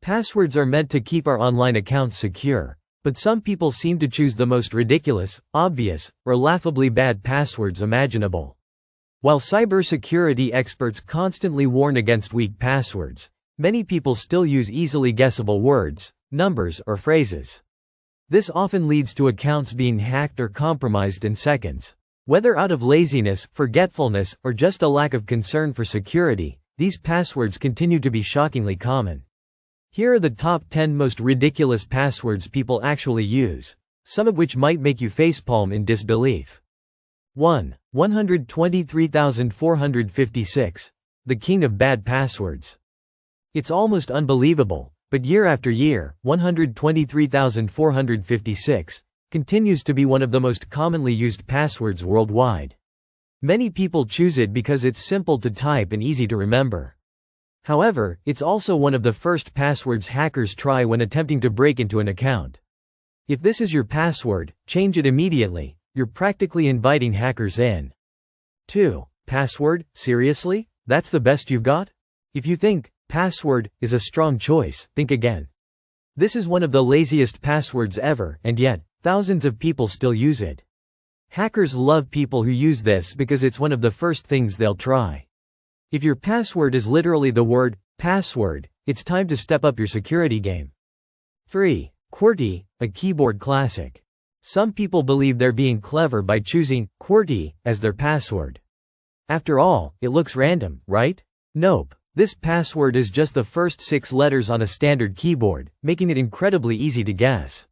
Passwords are meant to keep our online accounts secure, but some people seem to choose the most ridiculous, obvious, or laughably bad passwords imaginable. While cybersecurity experts constantly warn against weak passwords, many people still use easily guessable words, numbers, or phrases. This often leads to accounts being hacked or compromised in seconds. Whether out of laziness, forgetfulness, or just a lack of concern for security, these passwords continue to be shockingly common. Here are the top 10 most ridiculous passwords people actually use, some of which might make you facepalm in disbelief. 1. 123,456. The king of bad passwords. It's almost unbelievable, but year after year, 123,456 continues to be one of the most commonly used passwords worldwide. Many people choose it because it's simple to type and easy to remember. However, it's also one of the first passwords hackers try when attempting to break into an account. If this is your password, change it immediately. You're practically inviting hackers in. 2. Password? Seriously? That's the best you've got? If you think password is a strong choice, think again. This is one of the laziest passwords ever, and yet, thousands of people still use it. Hackers love people who use this because it's one of the first things they'll try. If your password is literally the word password, it's time to step up your security game. 3. QWERTY, a keyboard classic. Some people believe they're being clever by choosing QWERTY as their password. After all, it looks random, right? Nope. This password is just the first 6 letters on a standard keyboard, making it incredibly easy to guess.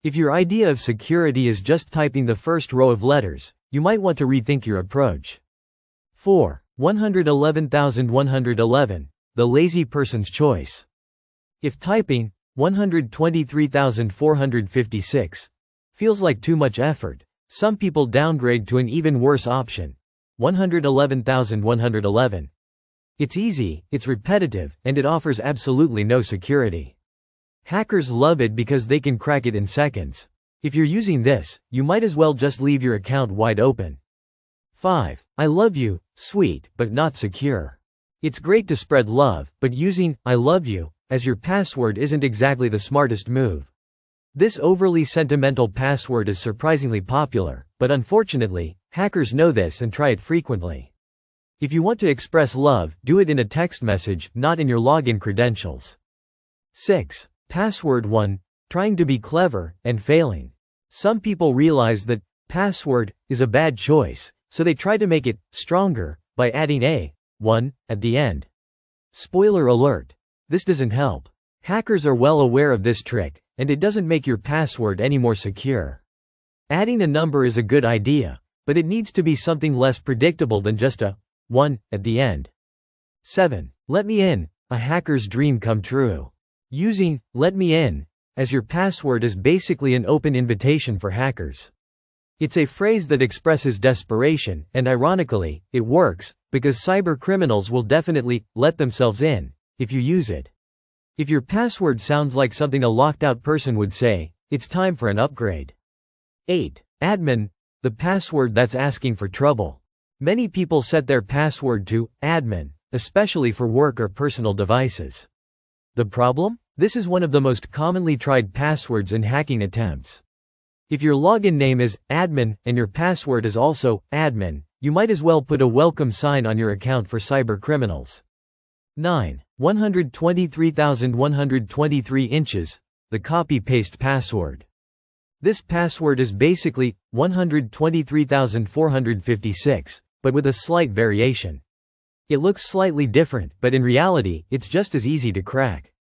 If your idea of security is just typing the first row of letters, you might want to rethink your approach. 4. 111,111. The lazy person's choice. If typing 123,456 feels like too much effort, some people downgrade to an even worse option, 111,111. It's easy, it's repetitive, and it offers absolutely no security. Hackers love it because they can crack it in seconds. If you're using this, you might as well just leave your account wide open. 5. I love you, sweet, but not secure. It's great to spread love, but using I love you as your password isn't exactly the smartest move. This overly sentimental password is surprisingly popular, but unfortunately, hackers know this and try it frequently. If you want to express love, do it in a text message, not in your login credentials. 6. Password 1. Trying to be clever and failing. Some people realize that password is a bad choice, so they try to make it stronger by adding a 1 at the end. Spoiler alert. This doesn't help. Hackers are well aware of this trick, and it doesn't make your password any more secure. Adding a number is a good idea, but it needs to be something less predictable than just a 1 at the end. 7. Let me in, a hacker's dream come true. Using let me in as your password is basically an open invitation for hackers. It's a phrase that expresses desperation, and ironically, it works, because cybercriminals will definitely let themselves in if you use it. If your password sounds like something a locked-out person would say, it's time for an upgrade. 8. Admin, the password that's asking for trouble. Many people set their password to admin, especially for work or personal devices. The problem? This is one of the most commonly tried passwords in hacking attempts. If your login name is admin and your password is also admin, you might as well put a welcome sign on your account for cybercriminals. 9. 123,123 inches, the copy-paste password. This password is basically 123,456, but with a slight variation. It looks slightly different, but in reality, it's just as easy to crack.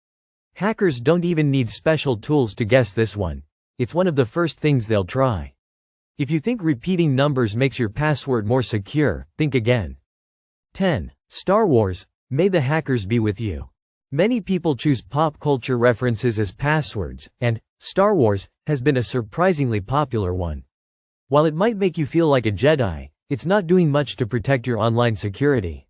Hackers don't even need special tools to guess this one. It's one of the first things they'll try. If you think repeating numbers makes your password more secure, think again. 10. Star Wars, may the hackers be with you. Many people choose pop culture references as passwords, and Star Wars has been a surprisingly popular one. While it might make you feel like a Jedi, it's not doing much to protect your online security.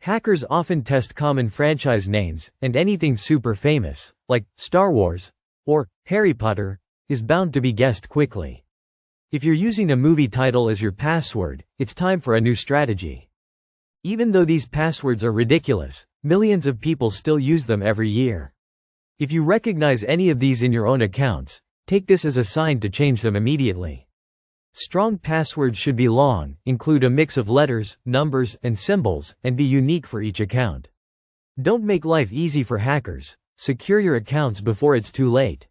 Hackers often test common franchise names, and anything super famous, like Star Wars or Harry Potter, is bound to be guessed quickly. If you're using a movie title as your password, it's time for a new strategy. Even though these passwords are ridiculous, millions of people still use them every year. If you recognize any of these in your own accounts, take this as a sign to change them immediately. Strong passwords should be long, include a mix of letters, numbers, and symbols, and be unique for each account. Don't make life easy for hackers. Secure your accounts before it's too late.